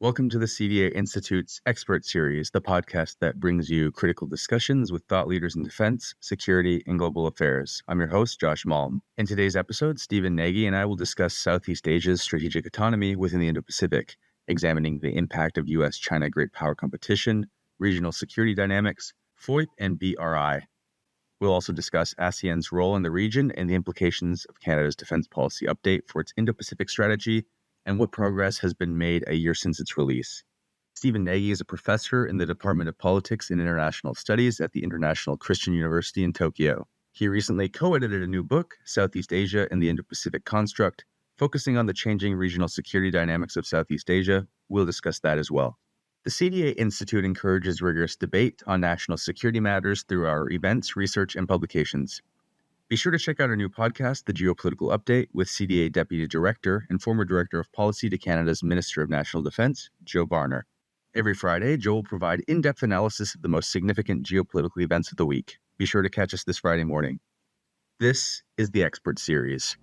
Welcome to the CDA Institute's Expert Series, the podcast that brings you critical discussions with thought leaders in defense, security, and global affairs. I'm your host, Josh Malm. In today's episode, Stephen Nagy and I will discuss Southeast Asia's strategic autonomy within the Indo-Pacific, examining the impact of U.S.-China great power competition, regional security dynamics, FOIP and BRI. We'll also discuss ASEAN's role in the region and the implications of Canada's defense policy update for its Indo-Pacific strategy, and what progress has been made a year since its release. Stephen Nagy is a professor in the Department of Politics and International Studies at the International Christian University in Tokyo. He recently co-edited a new book, Southeast Asia and the Indo-Pacific Construct, focusing on the changing regional security dynamics of Southeast Asia. We'll discuss that as well. The CDA Institute encourages rigorous debate on national security matters through our events, research, and publications. Be sure to check out our new podcast, The Geopolitical Update, with CDA Deputy Director and former Director of Policy to Canada's Minister of National Defense, Joe Barner. Every Friday, Joe will provide in-depth analysis of the most significant geopolitical events of the week. Be sure to catch us this Friday morning. This is the Expert Series.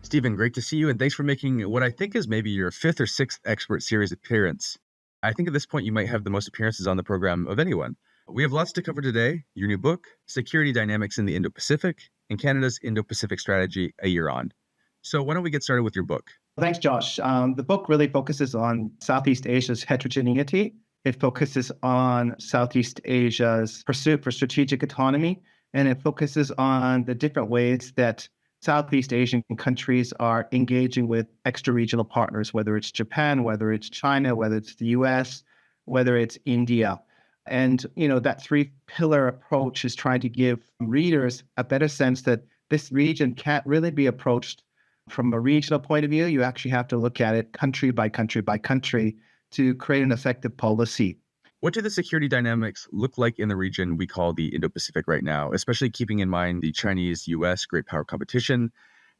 Stephen, great to see you, and thanks for making what I think is maybe your fifth or sixth Expert Series appearance. I think at this point you might have the most appearances on the program of anyone. We have lots to cover today. Your new book, Security Dynamics in the Indo-Pacific, and Canada's Indo-Pacific Strategy a year on. So why don't we get started with your book? Thanks, Josh. The book really focuses on Southeast Asia's heterogeneity. It focuses on Southeast Asia's pursuit for strategic autonomy, and it focuses on the different ways that Southeast Asian countries are engaging with extra-regional partners, whether it's Japan, whether it's China, whether it's the US, whether it's India. And, that three-pillar approach is trying to give readers a better sense that this region can't really be approached from a regional point of view. You actually have to look at it country by country by country to create an effective policy. What do the security dynamics look like in the region we call the Indo-Pacific right now, especially keeping in mind the Chinese-US great power competition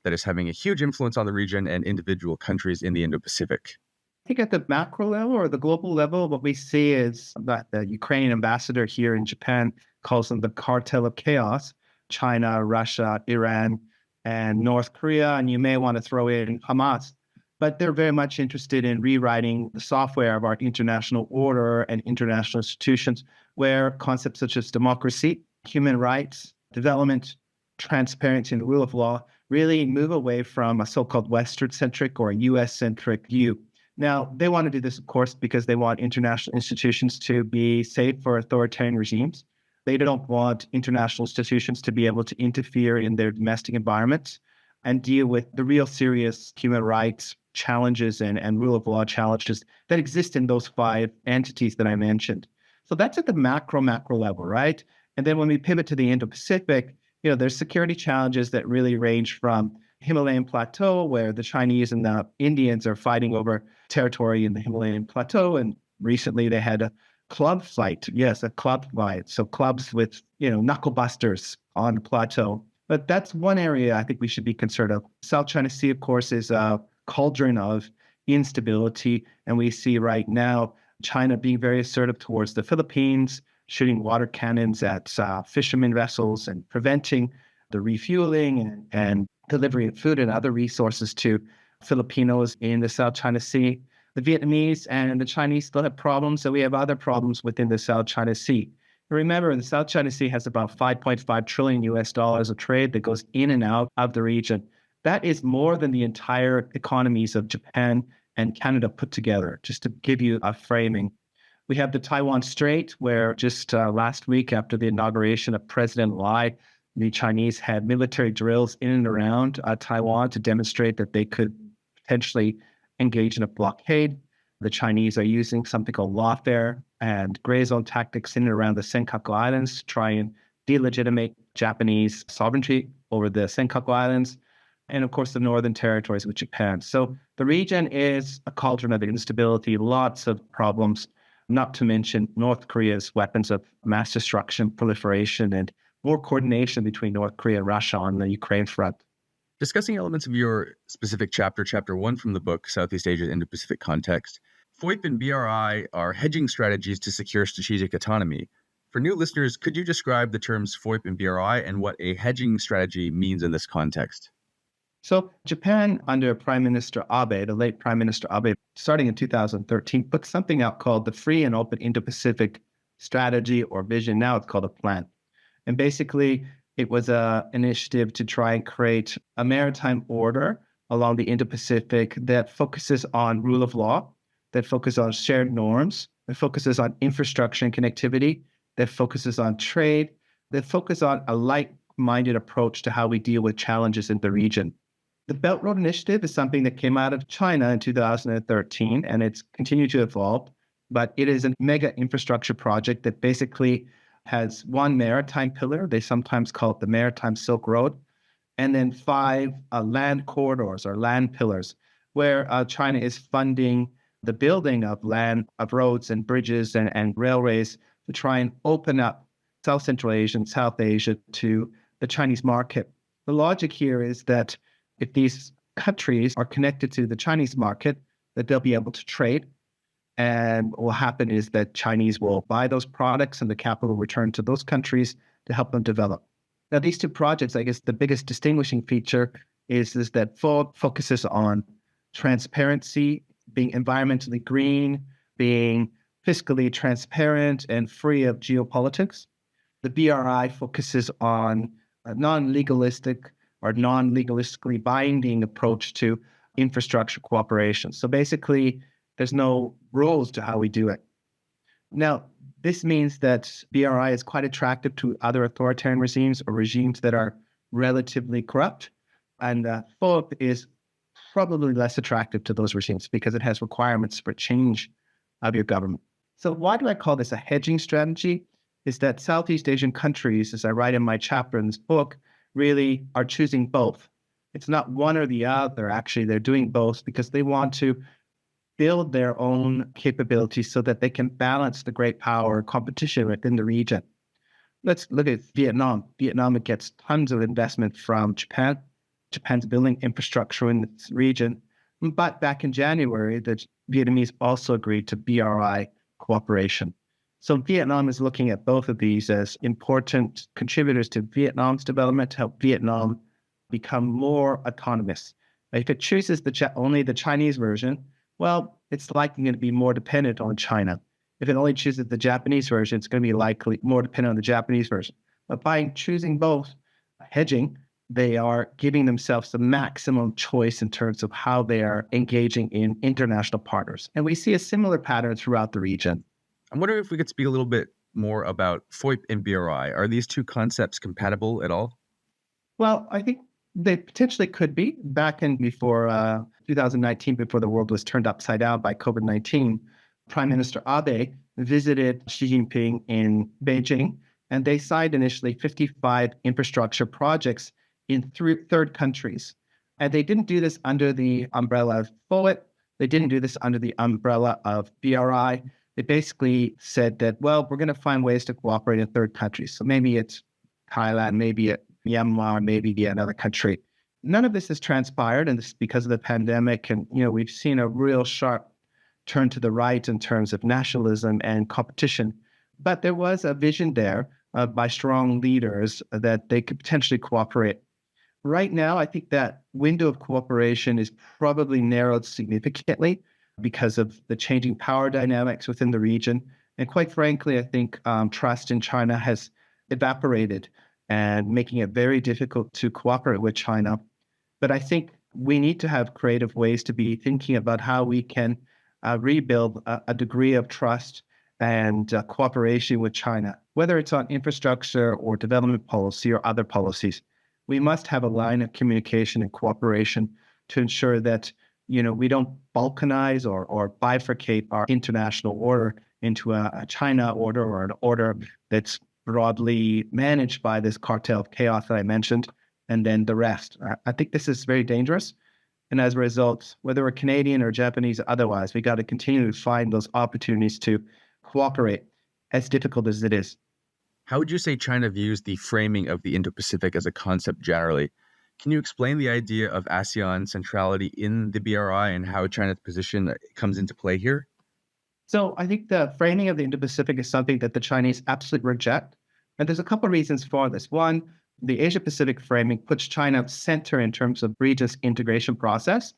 that is having a huge influence on the region and individual countries in the Indo-Pacific? I think at the macro level or the global level, what we see is that the Ukrainian ambassador here in Japan calls them the cartel of chaos: China, Russia, Iran, and North Korea, and you may want to throw in Hamas. But they're very much interested in rewriting the software of our international order and international institutions, where concepts such as democracy, human rights, development, transparency, and the rule of law really move away from a so-called Western-centric or US-centric view. Now, they want to do this, of course, because they want international institutions to be safe for authoritarian regimes. They don't want international institutions to be able to interfere in their domestic environments and deal with the real serious human rights challenges and rule of law challenges that exist in those five entities that I mentioned. So that's at the macro level, right? And then when we pivot to the Indo-Pacific, there's security challenges that really range from Himalayan plateau, where the Chinese and the Indians are fighting over territory in the Himalayan plateau. And recently they had a club fight. Yes, a club fight. So clubs with, knuckle busters on the plateau. But that's one area I think we should be concerned of. South China Sea, of course, is a cauldron of instability. And we see right now China being very assertive towards the Philippines, shooting water cannons at fishermen vessels and preventing the refueling and delivery of food and other resources to Filipinos in the South China Sea. The Vietnamese and the Chinese still have problems, so we have other problems within the South China Sea. Remember, the South China Sea has about $5.5 trillion of trade that goes in and out of the region. That is more than the entire economies of Japan and Canada put together, just to give you a framing. We have the Taiwan Strait, where just last week after the inauguration of President Lai, the Chinese had military drills in and around Taiwan to demonstrate that they could potentially engage in a blockade. The Chinese are using something called lawfare and gray zone tactics in and around the Senkaku Islands to try and delegitimate Japanese sovereignty over the Senkaku Islands, and of course the northern territories with Japan. So the region is a cauldron of instability, lots of problems, not to mention North Korea's weapons of mass destruction, proliferation, and more coordination between North Korea and Russia on the Ukraine front. Discussing elements of your specific chapter 1 from the book, Southeast Asia Indo-Pacific Context, FOIP and BRI are hedging strategies to secure strategic autonomy. For new listeners, could you describe the terms FOIP and BRI and what a hedging strategy means in this context? So Japan, under Prime Minister Abe, the late Prime Minister Abe, starting in 2013, put something out called the Free and Open Indo-Pacific Strategy or Vision. Now it's called a plan. And basically, it was an initiative to try and create a maritime order along the Indo-Pacific that focuses on rule of law, that focuses on shared norms, that focuses on infrastructure and connectivity, that focuses on trade, that focuses on a like-minded approach to how we deal with challenges in the region. The Belt Road Initiative is something that came out of China in 2013, and it's continued to evolve, but it is a mega infrastructure project that basically has one maritime pillar. They sometimes call it the Maritime Silk Road, and then five land corridors or land pillars, where China is funding the building of roads and bridges and railways to try and open up South Central Asia and South Asia to the Chinese market. The logic here is that if these countries are connected to the Chinese market, that they'll be able to trade. And what will happen is that Chinese will buy those products and the capital will return to those countries to help them develop. Now, these two projects, I guess the biggest distinguishing feature is that FOIP focuses on transparency, being environmentally green, being fiscally transparent and free of geopolitics. The BRI focuses on a non-legalistic or non-legalistically binding approach to infrastructure cooperation. So basically, there's no rules to how we do it. Now, this means that BRI is quite attractive to other authoritarian regimes or regimes that are relatively corrupt. And FOIP is probably less attractive to those regimes because it has requirements for change of your government. So why do I call this a hedging strategy? Is that Southeast Asian countries, as I write in my chapter in this book, really are choosing both. It's not one or the other. Actually, they're doing both because they want to build their own capabilities so that they can balance the great power competition within the region. Let's look at Vietnam. Vietnam gets tons of investment from Japan. Japan's building infrastructure in this region. But back in January, the Vietnamese also agreed to BRI cooperation. So Vietnam is looking at both of these as important contributors to Vietnam's development to help Vietnam become more autonomous. If it chooses only the Chinese version, well, it's likely going to be more dependent on China. If it only chooses the Japanese version, it's going to be likely more dependent on the Japanese version. But by choosing both, hedging, they are giving themselves the maximum choice in terms of how they are engaging in international partners. And we see a similar pattern throughout the region. I'm wondering if we could speak a little bit more about FOIP and BRI. Are these two concepts compatible at all? Well, I think they potentially could be. Back in before 2019, before the world was turned upside down by COVID-19, Prime Minister Abe visited Xi Jinping in Beijing, and they signed initially 55 infrastructure projects in third countries. And they didn't do this under the umbrella of FOIP. They didn't do this under the umbrella of BRI. They basically said that, well, we're going to find ways to cooperate in third countries. So maybe it's Thailand, maybe it's Myanmar, maybe another country. None of this has transpired, and this is because of the pandemic. And we've seen a real sharp turn to the right in terms of nationalism and competition. But there was a vision there by strong leaders that they could potentially cooperate. Right now, I think that window of cooperation is probably narrowed significantly because of the changing power dynamics within the region. And quite frankly, I think trust in China has evaporated and making it very difficult to cooperate with China. But I think we need to have creative ways to be thinking about how we can rebuild a degree of trust and cooperation with China, whether it's on infrastructure or development policy or other policies. We must have a line of communication and cooperation to ensure that we don't balkanize or bifurcate our international order into a China order or an order that's broadly managed by this cartel of chaos that I mentioned, and then the rest. I think this is very dangerous. And as a result, whether we're Canadian or Japanese or otherwise, we got to continue to find those opportunities to cooperate, as difficult as it is. How would you say China views the framing of the Indo-Pacific as a concept generally? Can you explain the idea of ASEAN centrality in the BRI and how China's position comes into play here? So I think the framing of the Indo-Pacific is something that the Chinese absolutely reject. And there's a couple of reasons for this. One, The Asia-Pacific framing puts China center in terms of region's integration process.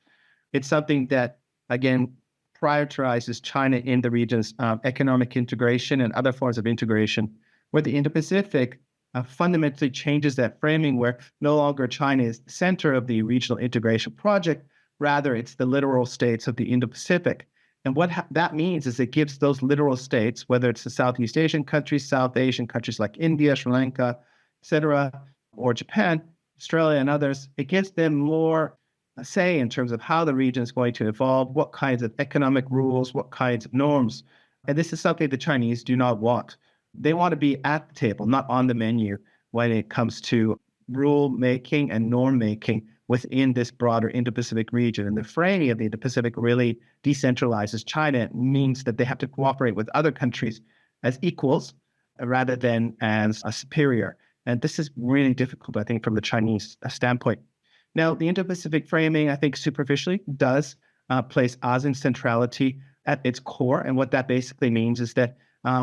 It's something that, again, prioritizes China in the region's economic integration and other forms of integration, where the Indo-Pacific fundamentally changes that framing, where no longer China is the center of the regional integration project, rather it's the littoral states of the Indo-Pacific. And what that means is it gives those littoral states, whether it's the Southeast Asian countries, South Asian countries like India, Sri Lanka, etc., or Japan, Australia, and others, it gives them more say in terms of how the region is going to evolve, what kinds of economic rules, what kinds of norms. And this is something the Chinese do not want. They want to be at the table, not on the menu when it comes to rule making and norm making within this broader Indo-Pacific region. And the framing of the Indo-Pacific really decentralizes China. It means that they have to cooperate with other countries as equals rather than as a superior. And this is really difficult, I think, from the Chinese standpoint. Now, the Indo-Pacific framing, I think, superficially does place ASEAN centrality at its core. And what that basically means is that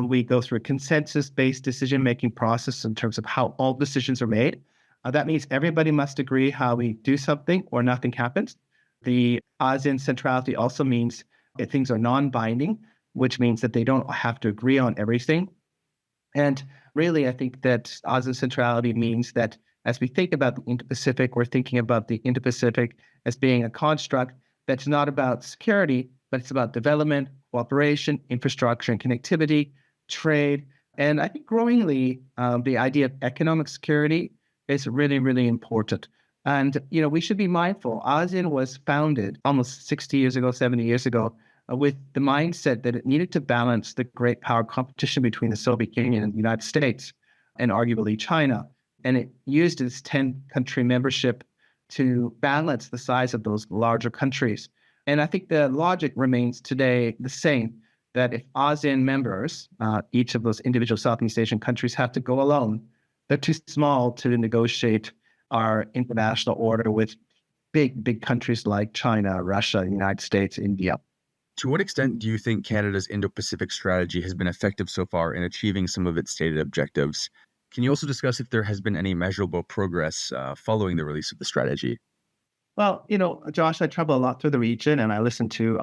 we go through a consensus-based decision-making process in terms of how all decisions are made. That means everybody must agree how we do something or nothing happens. The ASEAN centrality also means that things are non-binding, which means that they don't have to agree on everything. And really, I think that ASEAN centrality means that as we think about the Indo-Pacific, we're thinking about the Indo-Pacific as being a construct that's not about security, but it's about development, cooperation, infrastructure and connectivity, trade. And I think growingly, the idea of economic security is really, really important. And, we should be mindful. ASEAN was founded almost 60 years ago, 70 years ago, with the mindset that it needed to balance the great power competition between the Soviet Union and the United States, and arguably China. And it used its 10-country membership to balance the size of those larger countries. And I think the logic remains today the same, that if ASEAN members, each of those individual Southeast Asian countries, have to go alone, they're too small to negotiate our international order with big countries like China, Russia, the United States, India. To what extent do you think Canada's Indo-Pacific strategy has been effective so far in achieving some of its stated objectives? Can you also discuss if there has been any measurable progress following the release of the strategy? Well, Josh, I travel a lot through the region and I listen to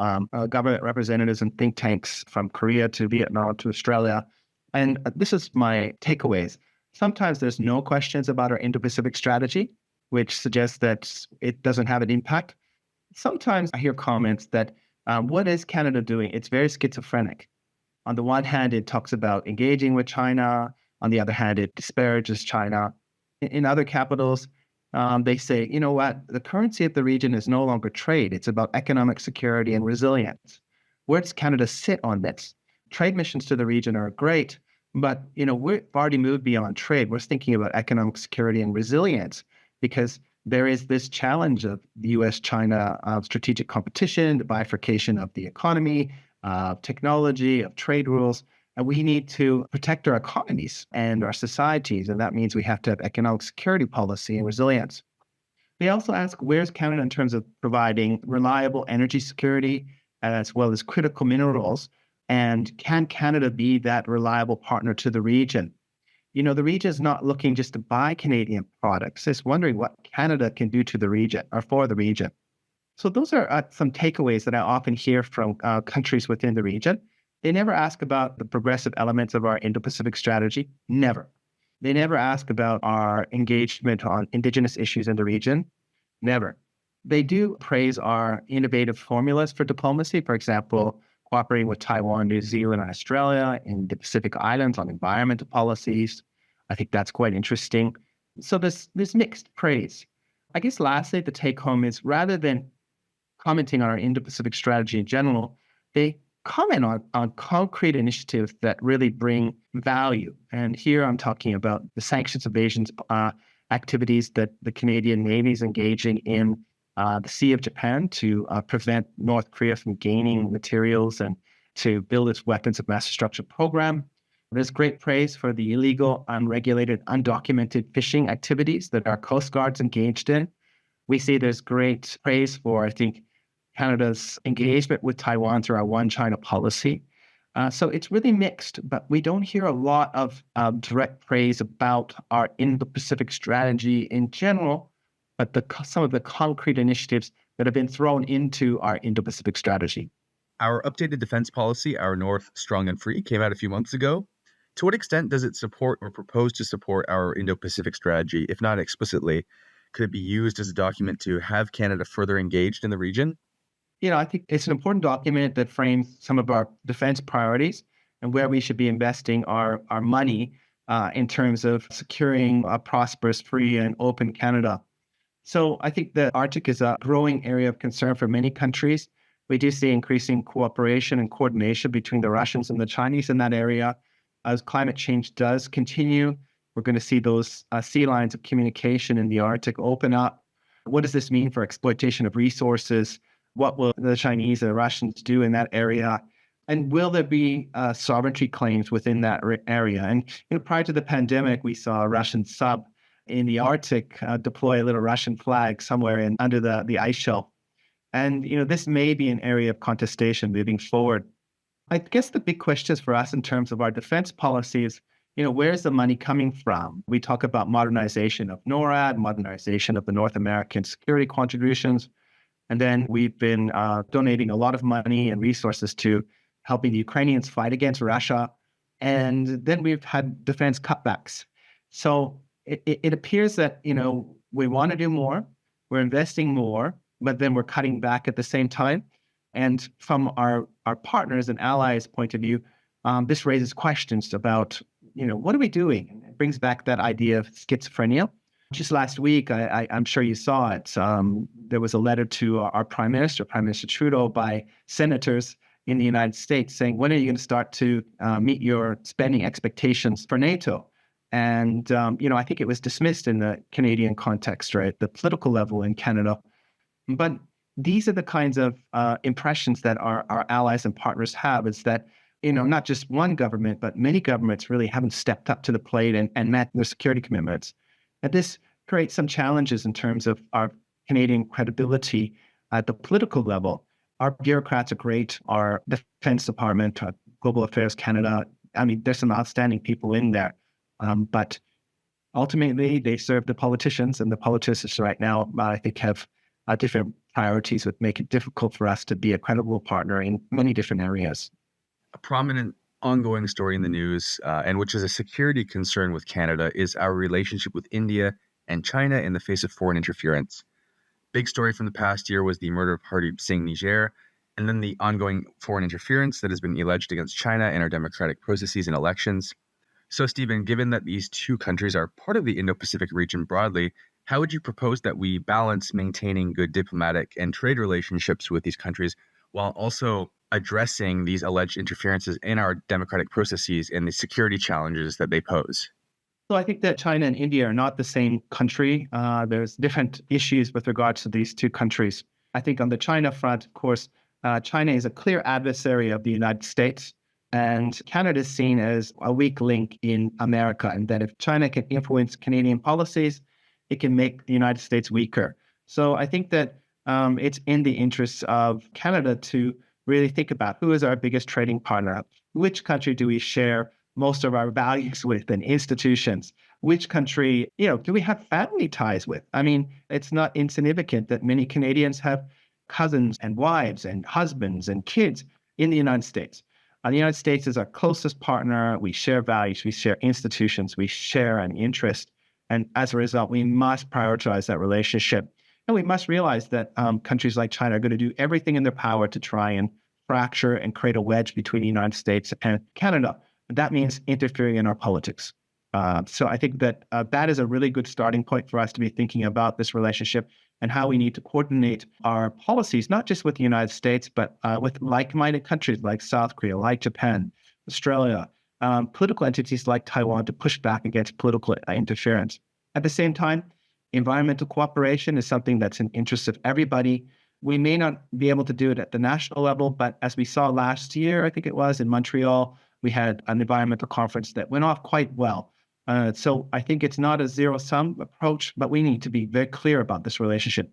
government representatives and think tanks from Korea to Vietnam to Australia. And this is my takeaways. Sometimes there's no questions about our Indo-Pacific strategy, which suggests that it doesn't have an impact. Sometimes I hear comments that what is Canada doing? It's very schizophrenic. On the one hand, it talks about engaging with China. On the other hand, it disparages China. In other capitals, they say, you know what, the currency of the region is no longer trade. It's about economic security and resilience. Where does Canada sit on this? Trade missions to the region are great, but we've already moved beyond trade. We're thinking about economic security and resilience because there is this challenge of the U.S.-China strategic competition, the bifurcation of the economy, technology, of trade rules. And we need to protect our economies and our societies. And that means we have to have economic security policy and resilience. They also ask, where's Canada in terms of providing reliable energy security as well as critical minerals? And can Canada be that reliable partner to the region? The region is not looking just to buy Canadian products. It's wondering what Canada can do to the region or for the region. So those are some takeaways that I often hear from countries within the region. They never ask about the progressive elements of our Indo-Pacific strategy. Never. They never ask about our engagement on indigenous issues in the region. Never. They do praise our innovative formulas for diplomacy. For example, cooperating with Taiwan, New Zealand, and Australia in the Pacific Islands on environmental policies. I think that's quite interesting. So there's mixed praise. I guess lastly, the take home is rather than commenting on our Indo-Pacific strategy in general, they comment on concrete initiatives that really bring value. And here I'm talking about the sanctions evasion activities that the Canadian Navy is engaging in the Sea of Japan to prevent North Korea from gaining materials and to build its weapons of mass destruction program. There's great praise for the illegal, unregulated, undocumented fishing activities that our Coast Guard's engaged in. We see there's great praise for, I think, Canada's engagement with Taiwan through our One China policy. So it's really mixed, but we don't hear a lot of direct praise about our Indo-Pacific strategy in general, but some of the concrete initiatives that have been thrown into our Indo-Pacific strategy. Our updated defense policy, Our North Strong and Free, came out a few months ago. To what extent does it support or propose to support our Indo Pacific strategy? If not explicitly, could it be used as a document to have Canada further engaged in the region? I think it's an important document that frames some of our defense priorities and where we should be investing our money in terms of securing a prosperous, free, and open Canada. So I think the Arctic is a growing area of concern for many countries. We do see increasing cooperation and coordination between the Russians and the Chinese in that area. As climate change does continue, we're going to see those sea lines of communication in the Arctic open up. What does this mean for exploitation of resources? What will the Chinese and the Russians do in that area? And will there be sovereignty claims within that area? And prior to the pandemic, we saw a Russian sub in the Arctic deploy a little Russian flag somewhere under the ice shelf. And this may be an area of contestation moving forward. I guess the big questions for us in terms of our defense policy is, where's the money coming from? We talk about modernization of NORAD, modernization of the North American security contributions. And then we've been donating a lot of money and resources to helping the Ukrainians fight against Russia. And then we've had defense cutbacks. So it appears that, we want to do more, we're investing more, but then we're cutting back at the same time. And from our partners and allies' point of view, this raises questions about, what are we doing? And it brings back that idea of schizophrenia. Just last week, I'm sure you saw it. There was a letter to our Prime Minister Trudeau, by senators in the United States saying, when are you going to start to meet your spending expectations for NATO? And, I think it was dismissed in the Canadian context, right, the political level in Canada. But these are the kinds of impressions that our allies and partners have, is that, not just one government, but many governments really haven't stepped up to the plate and met their security commitments. And this creates some challenges in terms of our Canadian credibility at the political level. Our bureaucrats are great. Our Defense Department, our Global Affairs Canada, there's some outstanding people in there. But ultimately, they serve the politicians, and the politicians right now, I think, have different priorities, which make it difficult for us to be a credible partner in many different areas. A prominent ongoing story in the news, and which is a security concern with Canada, is our relationship with India and China in the face of foreign interference. Big story from the past year was the murder of Hardeep Singh Nijjar, and then the ongoing foreign interference that has been alleged against China in our democratic processes and elections. So, Stephen, given that these two countries are part of the Indo-Pacific region broadly, how would you propose that we balance maintaining good diplomatic and trade relationships with these countries while also addressing these alleged interferences in our democratic processes and the security challenges that they pose? So I think that China and India are not the same country. There's different issues with regards to these two countries. I think on the China front, of course, China is a clear adversary of the United States, and Canada is seen as a weak link in America, and that if China can influence Canadian policies, it can make the United States weaker. So I think that it's in the interests of Canada to really think about who is our biggest trading partner, which country do we share most of our values with and institutions, which country, do we have family ties with? It's not insignificant that many Canadians have cousins and wives and husbands and kids in the United States. The United States is our closest partner. We share values, we share institutions, we share an interest. And as a result, we must prioritize that relationship. And we must realize that countries like China are going to do everything in their power to try and fracture and create a wedge between the United States and Canada. That means interfering in our politics. So I think that that is a really good starting point for us to be thinking about this relationship and how we need to coordinate our policies, not just with the United States, but with like-minded countries like South Korea, like Japan, Australia, political entities like Taiwan, to push back against political interference. At the same time, environmental cooperation is something that's in interest of everybody. We may not be able to do it at the national level, but as we saw last year, I think it was in Montreal, we had an environmental conference that went off quite well. So I think it's not a zero-sum approach, but we need to be very clear about this relationship.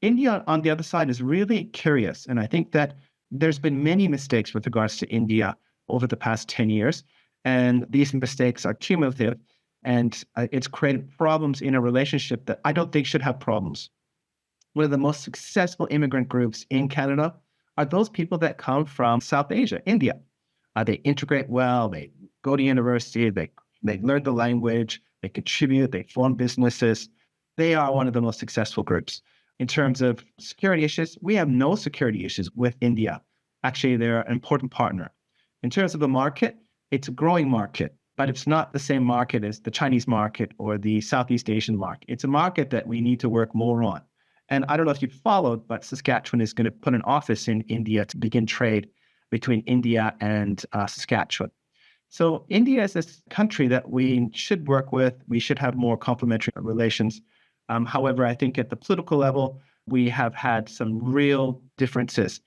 India, on the other side, is really curious. And I think that there's been many mistakes with regards to India over the past 10 years. And these mistakes are cumulative. And it's created problems in a relationship that I don't think should have problems. One of the most successful immigrant groups in Canada are those people that come from South Asia, India. They integrate well, they go to university, they learn the language, they contribute, they form businesses. They are one of the most successful groups. In terms of security issues, we have no security issues with India. Actually, they're an important partner. In terms of the market, it's a growing market, but it's not the same market as the Chinese market or the Southeast Asian market. It's a market that we need to work more on. And I don't know if you've followed, but Saskatchewan is going to put an office in India to begin trade between India and Saskatchewan. So India is this country that we should work with. We should have more complementary relations. However, I think at the political level, we have had some real differences.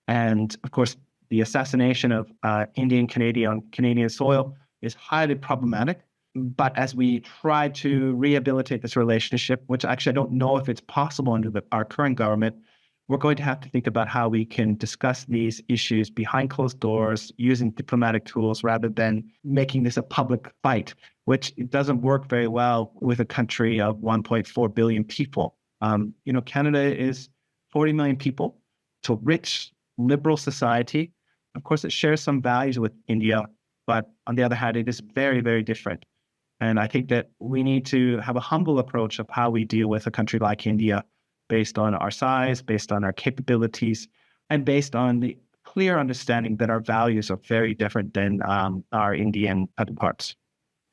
And of course, the assassination of Indian Canadian on Canadian soil is highly problematic. But as we try to rehabilitate this relationship, which actually I don't know if it's possible under our current government, we're going to have to think about how we can discuss these issues behind closed doors using diplomatic tools rather than making this a public fight, which it doesn't work very well with a country of 1.4 billion people. Canada is 40 million people. It's a rich, liberal society. Of course, it shares some values with India, but on the other hand, it is very, very different. And I think that we need to have a humble approach of how we deal with a country like India based on our size, based on our capabilities, and based on the clear understanding that our values are very different than our Indian counterparts.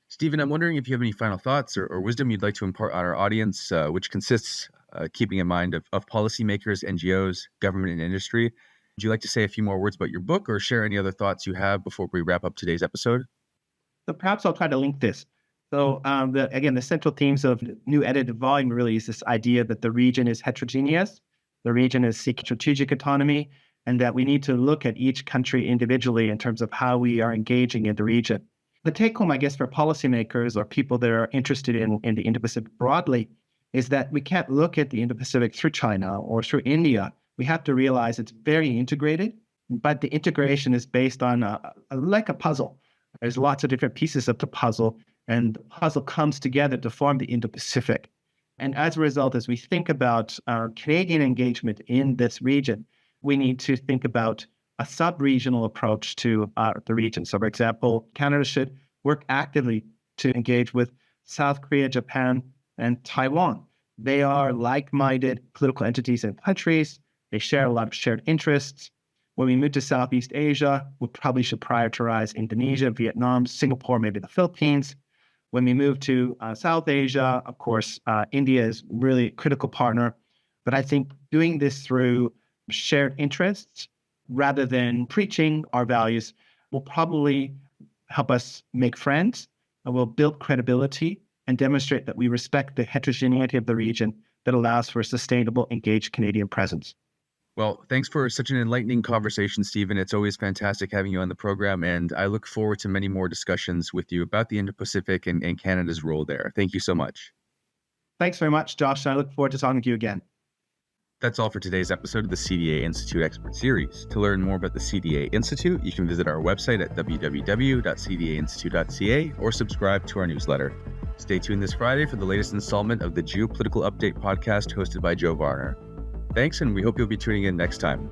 Stephen, I'm wondering if you have any final thoughts or wisdom you'd like to impart on our audience, which consists, keeping in mind, of policymakers, NGOs, government, and industry. Would you like to say a few more words about your book or share any other thoughts you have before we wrap up today's episode? So perhaps I'll try to link this. So the central themes of the new edited volume really is this idea that the region is heterogeneous, the region is seeking strategic autonomy, and that we need to look at each country individually in terms of how we are engaging in the region. The take home, I guess, for policymakers or people that are interested in the Indo-Pacific broadly is that we can't look at the Indo-Pacific through China or through India. We have to realize it's very integrated, but the integration is based on like a puzzle. There's lots of different pieces of the puzzle, and the puzzle comes together to form the Indo-Pacific. And as a result, as we think about our Canadian engagement in this region, we need to think about a sub-regional approach to the region. So, for example, Canada should work actively to engage with South Korea, Japan, and Taiwan. They are like-minded political entities and countries. They share a lot of shared interests. When we move to Southeast Asia, we probably should prioritize Indonesia, Vietnam, Singapore, maybe the Philippines. When we move to South Asia, of course, India is really a critical partner. But I think doing this through shared interests rather than preaching our values will probably help us make friends, and will build credibility and demonstrate that we respect the heterogeneity of the region that allows for a sustainable, engaged Canadian presence. Well, thanks for such an enlightening conversation, Stephen. It's always fantastic having you on the program, and I look forward to many more discussions with you about the Indo-Pacific and Canada's role there. Thank you so much. Thanks very much, Josh. I look forward to talking to you again. That's all for today's episode of the CDA Institute Expert Series. To learn more about the CDA Institute, you can visit our website at www.cdainstitute.ca or subscribe to our newsletter. Stay tuned this Friday for the latest installment of the Geopolitical Update podcast hosted by Joe Varner. Thanks, and we hope you'll be tuning in next time.